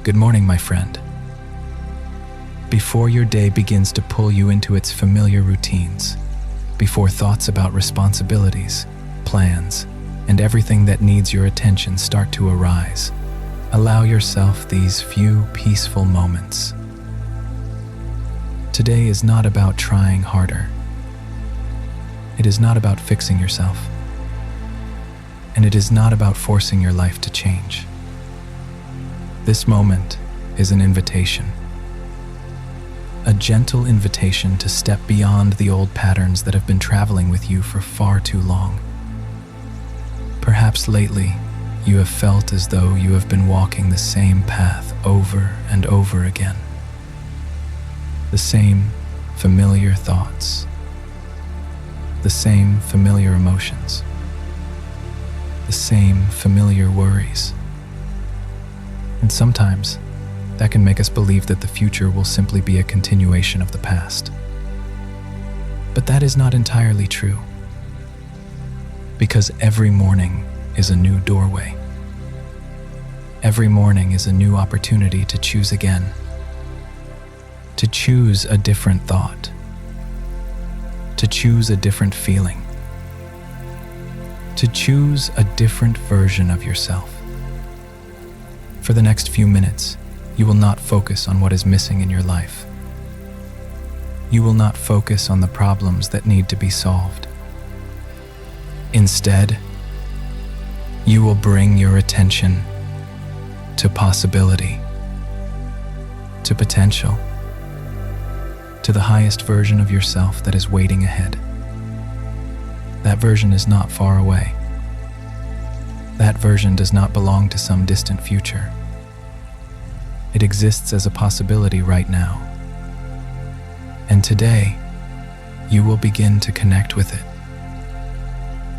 Good morning, my friend. Before your day begins to pull you into its familiar routines, before thoughts about responsibilities, plans, and everything that needs your attention start to arise, allow yourself these few peaceful moments. Today is not about trying harder. It is not about fixing yourself. And it is not about forcing your life to change. This moment is an invitation. A gentle invitation to step beyond the old patterns that have been traveling with you for far too long. Perhaps lately, you have felt as though you have been walking the same path over and over again. The same familiar thoughts. The same familiar emotions. The same familiar worries. And sometimes, that can make us believe that the future will simply be a continuation of the past. But that is not entirely true. Because every morning is a new doorway. Every morning is a new opportunity to choose again. To choose a different thought. To choose a different feeling. To choose a different version of yourself. For the next few minutes, you will not focus on what is missing in your life. You will not focus on the problems that need to be solved. Instead, you will bring your attention to possibility, to potential, to the highest version of yourself that is waiting ahead. That version is not far away. That version does not belong to some distant future. It exists as a possibility right now. And today, you will begin to connect with it.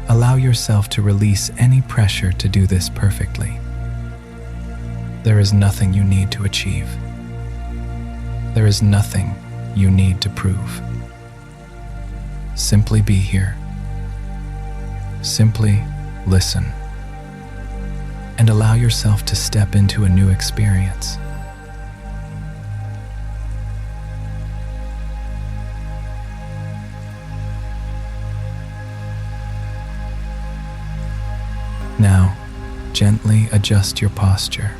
Allow yourself to release any pressure to do this perfectly. There is nothing you need to achieve. There is nothing you need to prove. Simply be here. Simply listen. And allow yourself to step into a new experience. Now, gently adjust your posture.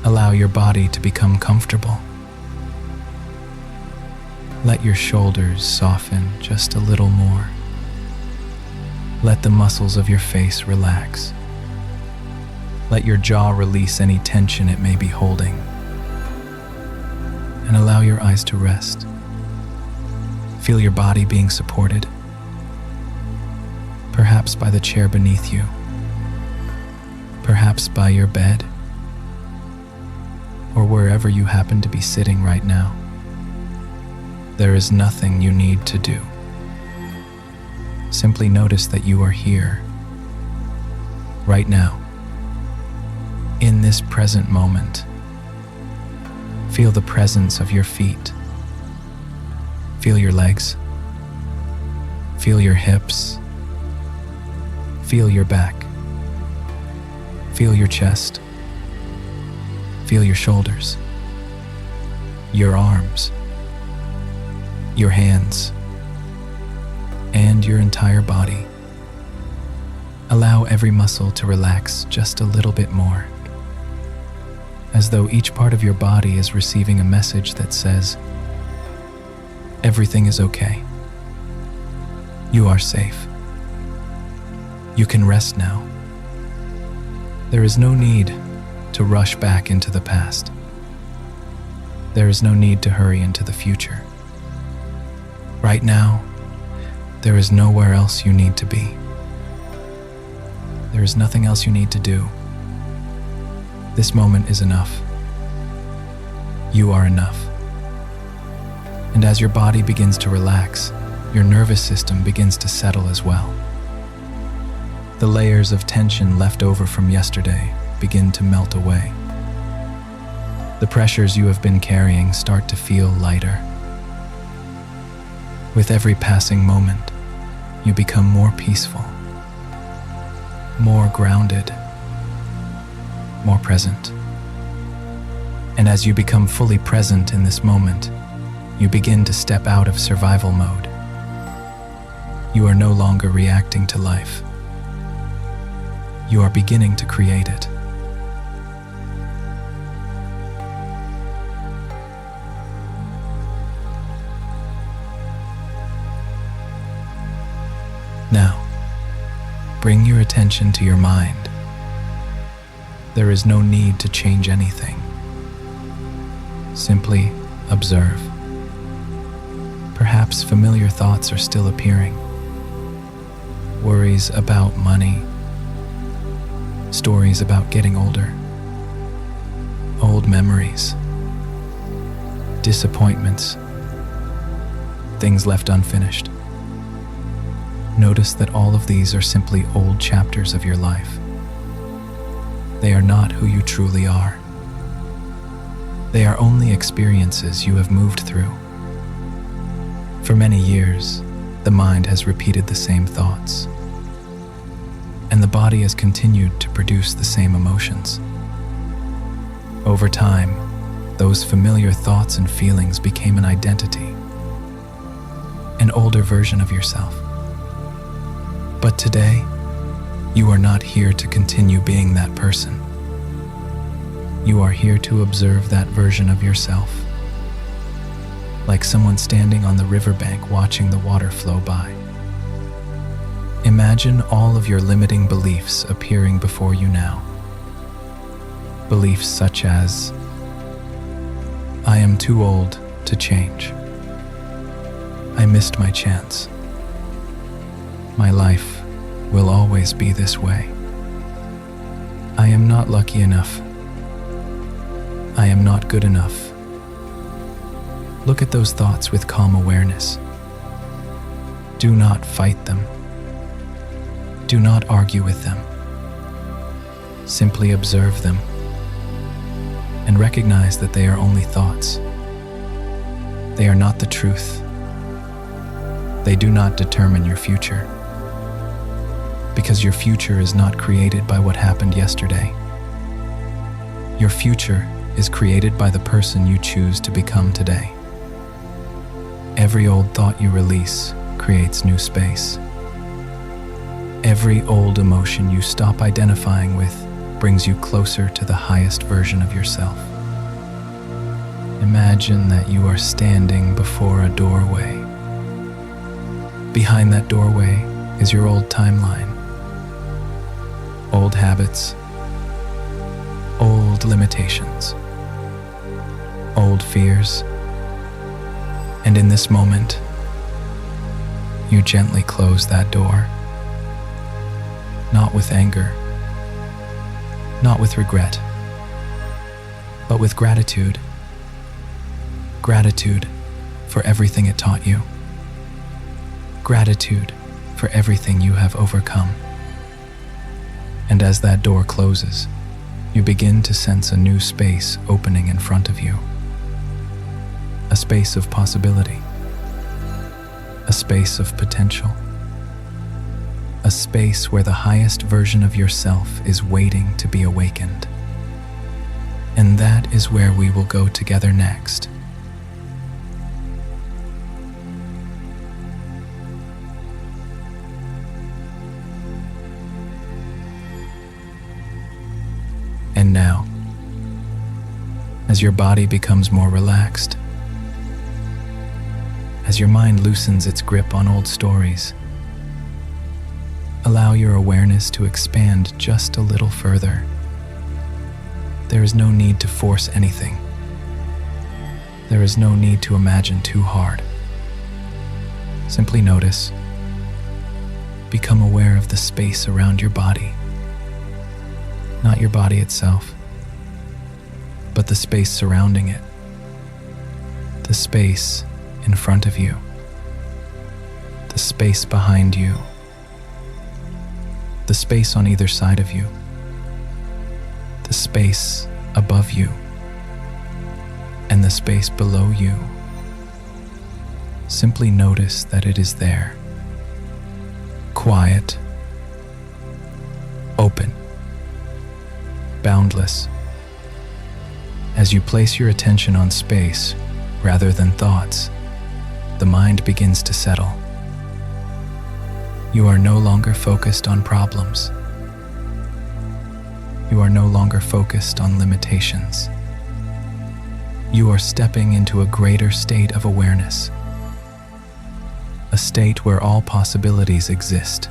Allow your body to become comfortable. Let your shoulders soften just a little more. Let the muscles of your face relax. Let your jaw release any tension it may be holding. And allow your eyes to rest. Feel your body being supported. Perhaps by the chair beneath you. Perhaps by your bed. Or wherever you happen to be sitting right now. There is nothing you need to do. Simply notice that you are here, right now, in this present moment. Feel the presence of your feet. Feel your legs. Feel your hips. Feel your back. Feel your chest. Feel your shoulders. Your arms. Your hands. And your entire body. Allow every muscle to relax just a little bit more, as though each part of your body is receiving a message that says, everything is okay. You are safe. You can rest now. There is no need to rush back into the past. There is no need to hurry into the future. Right now, there is nowhere else you need to be. There is nothing else you need to do. This moment is enough. You are enough. And as your body begins to relax, your nervous system begins to settle as well. The layers of tension left over from yesterday begin to melt away. The pressures you have been carrying start to feel lighter. With every passing moment, you become more peaceful, more grounded, more present. And as you become fully present in this moment, you begin to step out of survival mode. You are no longer reacting to life. You are beginning to create it. Now, bring your attention to your mind. There is no need to change anything. Simply observe. Perhaps familiar thoughts are still appearing. Worries about money, stories about getting older, old memories, disappointments, things left unfinished. Notice that all of these are simply old chapters of your life. They are not who you truly are. They are only experiences you have moved through. For many years, the mind has repeated the same thoughts, and the body has continued to produce the same emotions. Over time, those familiar thoughts and feelings became an identity, an older version of yourself. But today, you are not here to continue being that person. You are here to observe that version of yourself, like someone standing on the riverbank watching the water flow by. Imagine all of your limiting beliefs appearing before you now. Beliefs such as, I am too old to change. I missed my chance. My life will always be this way. I am not lucky enough. I am not good enough. Look at those thoughts with calm awareness. Do not fight them. Do not argue with them. Simply observe them and recognize that they are only thoughts. They are not the truth. They do not determine your future, because your future is not created by what happened yesterday. Your future is created by the person you choose to become today. Every old thought you release creates new space. Every old emotion you stop identifying with brings you closer to the highest version of yourself. Imagine that you are standing before a doorway. Behind that doorway is your old timeline. Old habits, old limitations, old fears. And in this moment, you gently close that door. Not with anger, not with regret, but with gratitude. Gratitude for everything it taught you. Gratitude for everything you have overcome. And as that door closes, you begin to sense a new space opening in front of you. A space of possibility. A space of potential. A space where the highest version of yourself is waiting to be awakened. And that is where we will go together next. And now, as your body becomes more relaxed, as your mind loosens its grip on old stories, allow your awareness to expand just a little further. There is no need to force anything. There is no need to imagine too hard. Simply notice. Become aware of the space around your body. Not your body itself, but the space surrounding it. The space in front of you. The space behind you. The space on either side of you. The space above you. And the space below you. Simply notice that it is there. Quiet. Open. Boundless. As you place your attention on space rather than thoughts, the mind begins to settle. You are no longer focused on problems. You are no longer focused on limitations. You are stepping into a greater state of awareness, a state where all possibilities exist.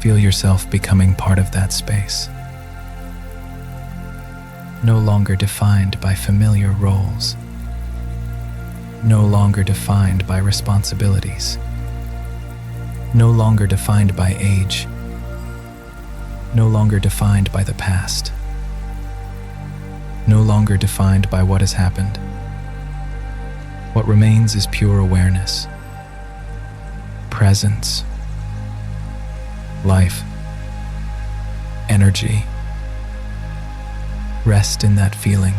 Feel yourself becoming part of that space, no longer defined by familiar roles, no longer defined by responsibilities, no longer defined by age, no longer defined by the past, no longer defined by what has happened. What remains is pure awareness, presence, life, energy. Rest in that feeling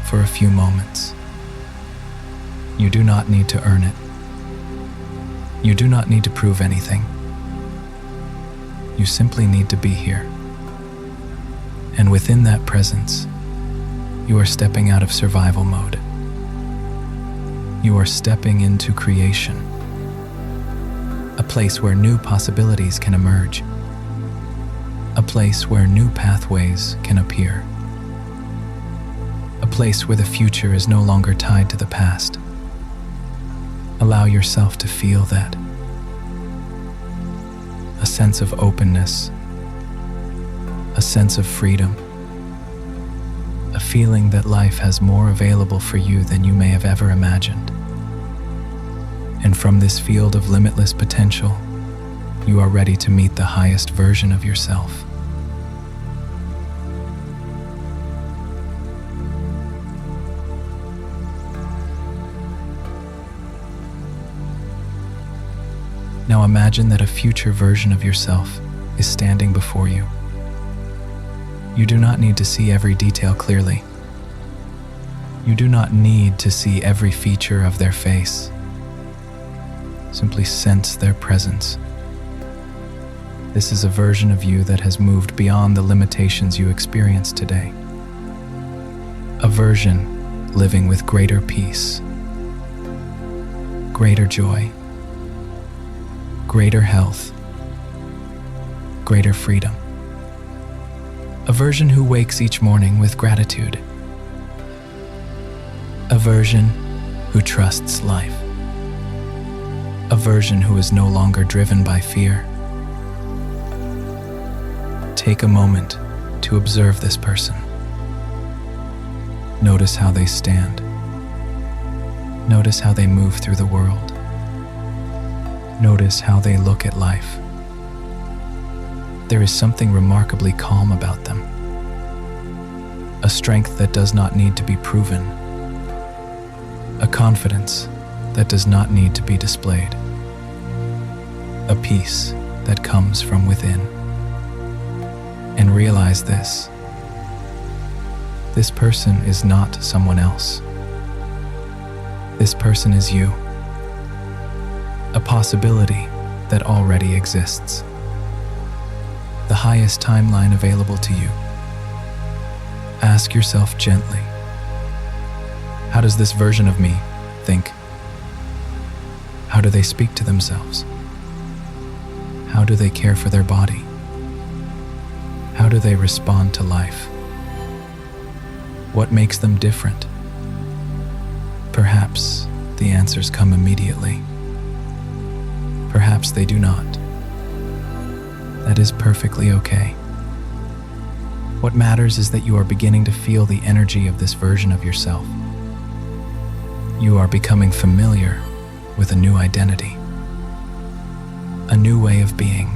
for a few moments. You do not need to earn it. You do not need to prove anything. You simply need to be here. And within that presence, you are stepping out of survival mode. You are stepping into creation, a place where new possibilities can emerge, a place where new pathways can appear, a place where the future is no longer tied to the past. Allow yourself to feel that. A sense of openness, a sense of freedom, a feeling that life has more available for you than you may have ever imagined. And from this field of limitless potential, you are ready to meet the highest version of yourself. Now imagine that a future version of yourself is standing before you. You do not need to see every detail clearly. You do not need to see every feature of their face. Simply sense their presence. This is a version of you that has moved beyond the limitations you experience today. A version living with greater peace, greater joy, greater health, greater freedom. A version who wakes each morning with gratitude. A version who trusts life. A version who is no longer driven by fear. Take a moment to observe this person. Notice how they stand. Notice how they move through the world. Notice how they look at life. There is something remarkably calm about them. A strength that does not need to be proven. A confidence that does not need to be displayed. A peace that comes from within. And realize this. This person is not someone else. This person is you. A possibility that already exists. The highest timeline available to you. Ask yourself gently, how does this version of me think? How do they speak to themselves? How do they care for their body? How do they respond to life? What makes them different? Perhaps the answers come immediately. Perhaps they do not. That is perfectly okay. What matters is that you are beginning to feel the energy of this version of yourself. You are becoming familiar with a new identity, a new way of being.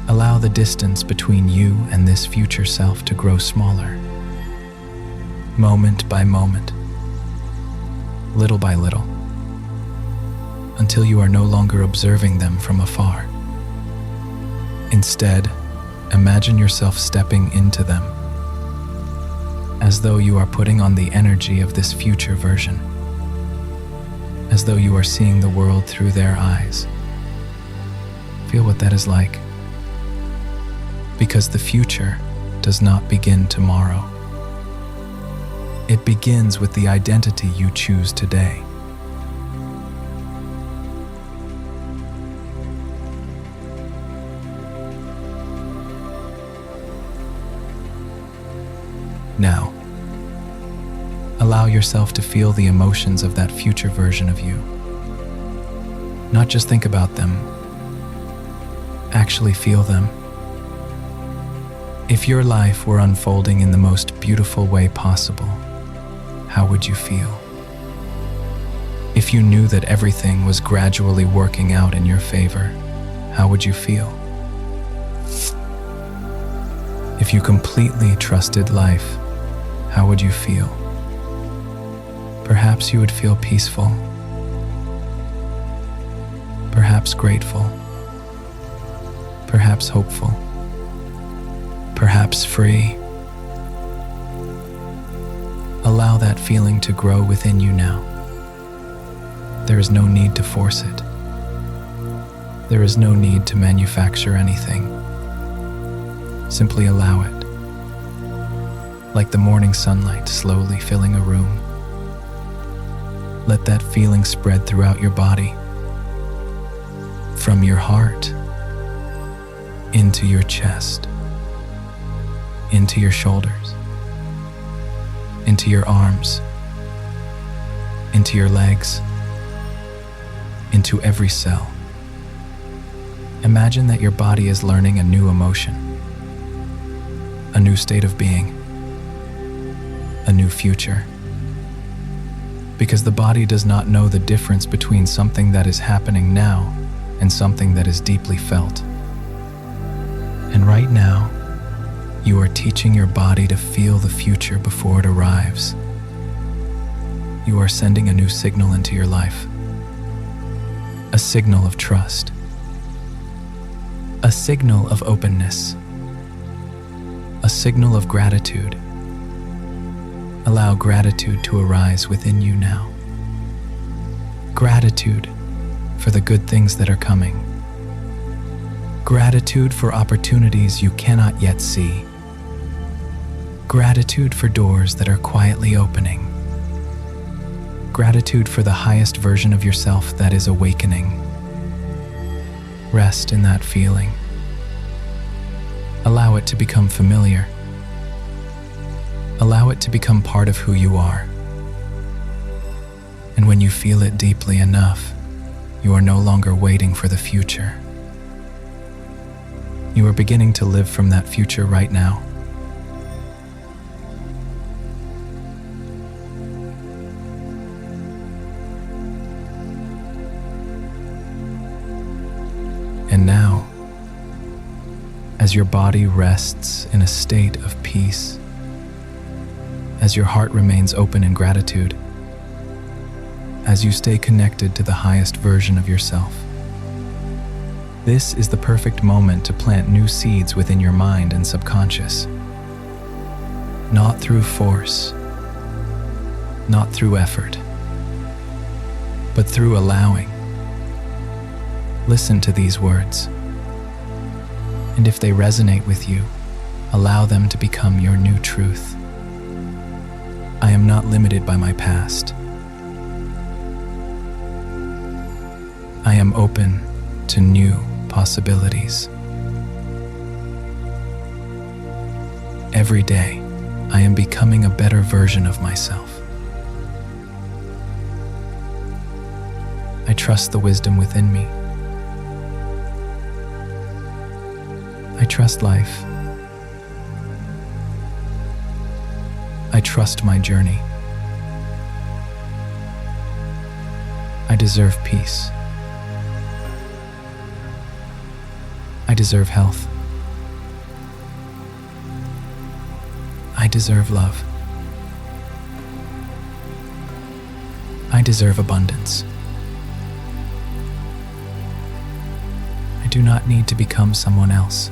Allow the distance between you and this future self to grow smaller, moment by moment, little by little, until you are no longer observing them from afar. Instead, imagine yourself stepping into them, as though you are putting on the energy of this future version, as though you are seeing the world through their eyes. Feel what that is like. Because the future does not begin tomorrow. It begins with the identity you choose today. Now, allow yourself to feel the emotions of that future version of you. Not just think about them, actually feel them. If your life were unfolding in the most beautiful way possible, how would you feel? If you knew that everything was gradually working out in your favor, how would you feel? If you completely trusted life, how would you feel? Perhaps you would feel peaceful, perhaps grateful, perhaps hopeful, perhaps free. Allow that feeling to grow within you now. There is no need to force it. There is no need to manufacture anything. Simply allow it. Like the morning sunlight slowly filling a room. Let that feeling spread throughout your body, from your heart, into your chest, into your shoulders, into your arms, into your legs, into every cell. Imagine that your body is learning a new emotion, a new state of being, a new future. Because the body does not know the difference between something that is happening now and something that is deeply felt. And right now, you are teaching your body to feel the future before it arrives. You are sending a new signal into your life. A signal of trust. A signal of openness. A signal of gratitude. Allow gratitude to arise within you now. Gratitude for the good things that are coming. Gratitude for opportunities you cannot yet see. Gratitude for doors that are quietly opening. Gratitude for the highest version of yourself that is awakening. Rest in that feeling. Allow it to become familiar. Allow it to become part of who you are. And when you feel it deeply enough, you are no longer waiting for the future. You are beginning to live from that future right now. And now, as your body rests in a state of peace, as your heart remains open in gratitude, as you stay connected to the highest version of yourself, this is the perfect moment to plant new seeds within your mind and subconscious. Not through force, not through effort, but through allowing. Listen to these words, and if they resonate with you, allow them to become your new truth. I am not limited by my past. I am open to new possibilities. Every day, I am becoming a better version of myself. I trust the wisdom within me. I trust life. I trust my journey. I deserve peace. I deserve health. I deserve love. I deserve abundance. I do not need to become someone else.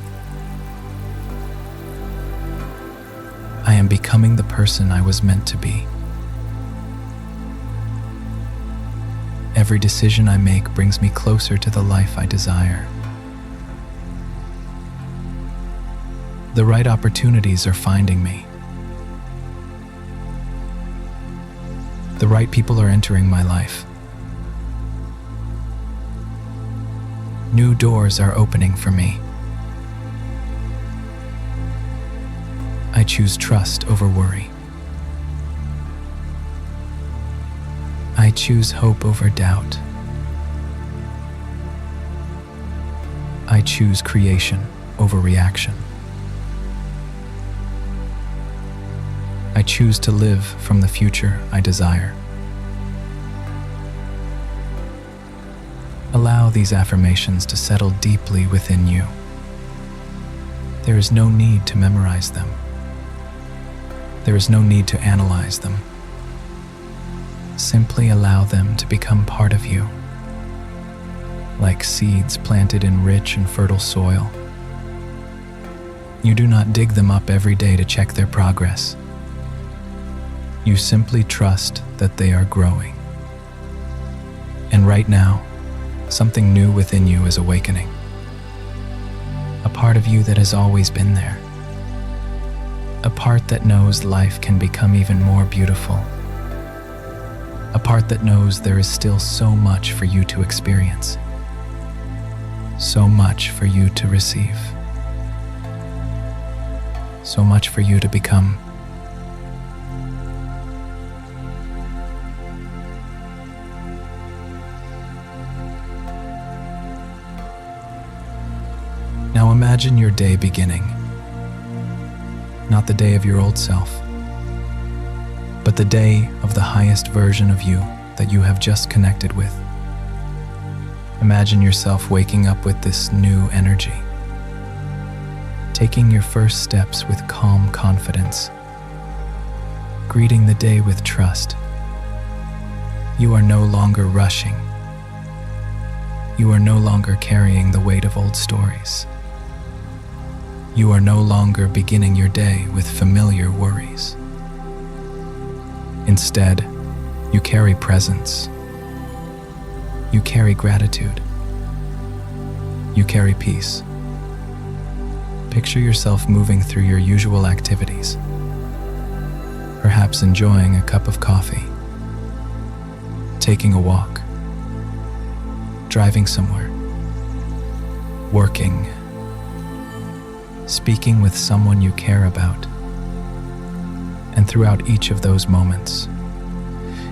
I am becoming the person I was meant to be. Every decision I make brings me closer to the life I desire. The right opportunities are finding me. The right people are entering my life. New doors are opening for me. I choose trust over worry. I choose hope over doubt. I choose creation over reaction. I choose to live from the future I desire. Allow these affirmations to settle deeply within you. There is no need to memorize them. There is no need to analyze them. Simply allow them to become part of you, like seeds planted in rich and fertile soil. You do not dig them up every day to check their progress. You simply trust that they are growing. And right now, something new within you is awakening. A part of you that has always been there. A part that knows life can become even more beautiful. A part that knows there is still so much for you to experience. So much for you to receive. So much for you to become. Now imagine your day beginning. Not the day of your old self, but the day of the highest version of you that you have just connected with. Imagine yourself waking up with this new energy, taking your first steps with calm confidence, greeting the day with trust. You are no longer rushing. You are no longer carrying the weight of old stories. You are no longer beginning your day with familiar worries. Instead, you carry presence. You carry gratitude. You carry peace. Picture yourself moving through your usual activities, perhaps enjoying a cup of coffee, taking a walk, driving somewhere, working, speaking with someone you care about. And throughout each of those moments,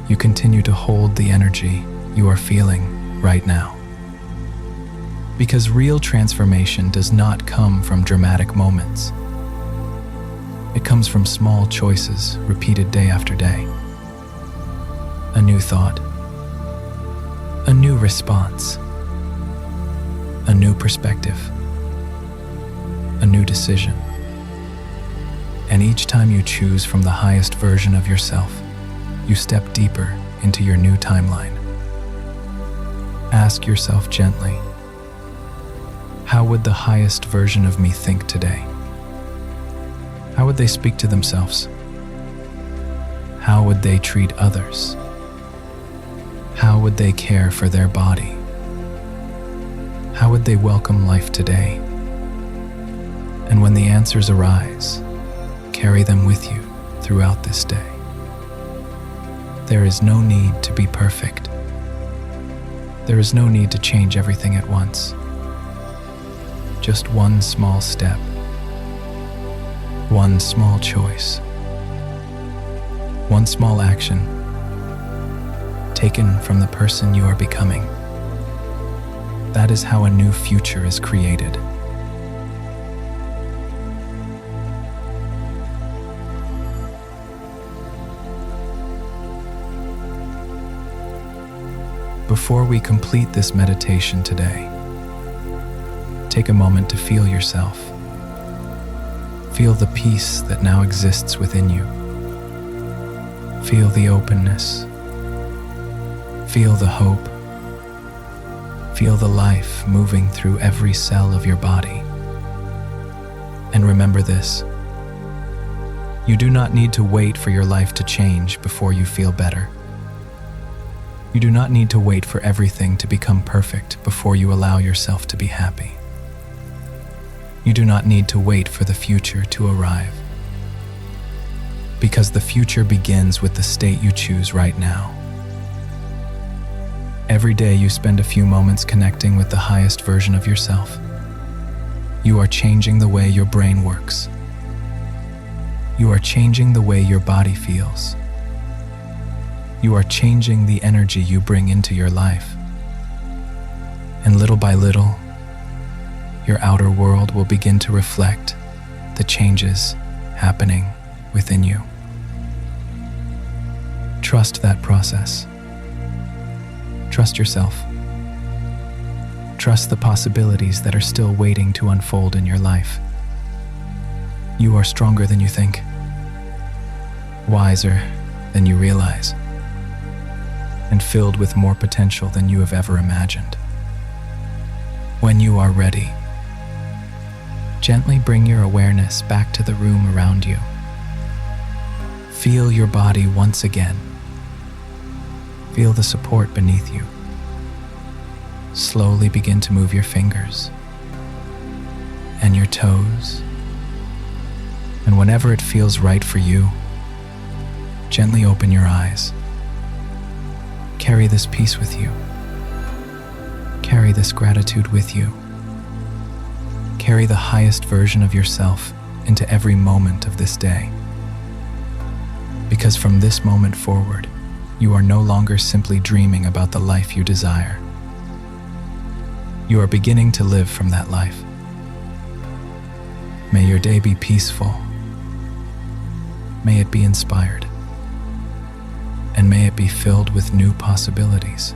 you continue to hold the energy you are feeling right now. Because real transformation does not come from dramatic moments. It comes from small choices repeated day after day. A new thought, a new response, a new perspective, a new decision. And each time you choose from the highest version of yourself, you step deeper into your new timeline. Ask yourself gently, how would the highest version of me think today? How would they speak to themselves? How would they treat others? How would they care for their body? How would they welcome life today? And when the answers arise, carry them with you throughout this day. There is no need to be perfect. There is no need to change everything at once. Just one small step, one small choice, one small action taken from the person you are becoming. That is how a new future is created. Before we complete this meditation today, take a moment to feel yourself. Feel the peace that now exists within you. Feel the openness. Feel the hope. Feel the life moving through every cell of your body. And remember this: you do not need to wait for your life to change before you feel better. You do not need to wait for everything to become perfect before you allow yourself to be happy. You do not need to wait for the future to arrive. because the future begins with the state you choose right now. Every day you spend a few moments connecting with the highest version of yourself. You are changing the way your brain works. You are changing the way your body feels. You are changing the energy you bring into your life. And little by little, your outer world will begin to reflect the changes happening within you. Trust that process. Trust yourself. Trust the possibilities that are still waiting to unfold in your life. You are stronger than you think, wiser than you realize, and filled with more potential than you have ever imagined. When you are ready, gently bring your awareness back to the room around you. Feel your body once again. Feel the support beneath you. Slowly begin to move your fingers and your toes. And whenever it feels right for you, gently open your eyes. Carry this peace with you. Carry this gratitude with you. Carry the highest version of yourself into every moment of this day. Because from this moment forward, you are no longer simply dreaming about the life you desire. You are beginning to live from that life. May your day be peaceful. May it be inspired. And may it be filled with new possibilities.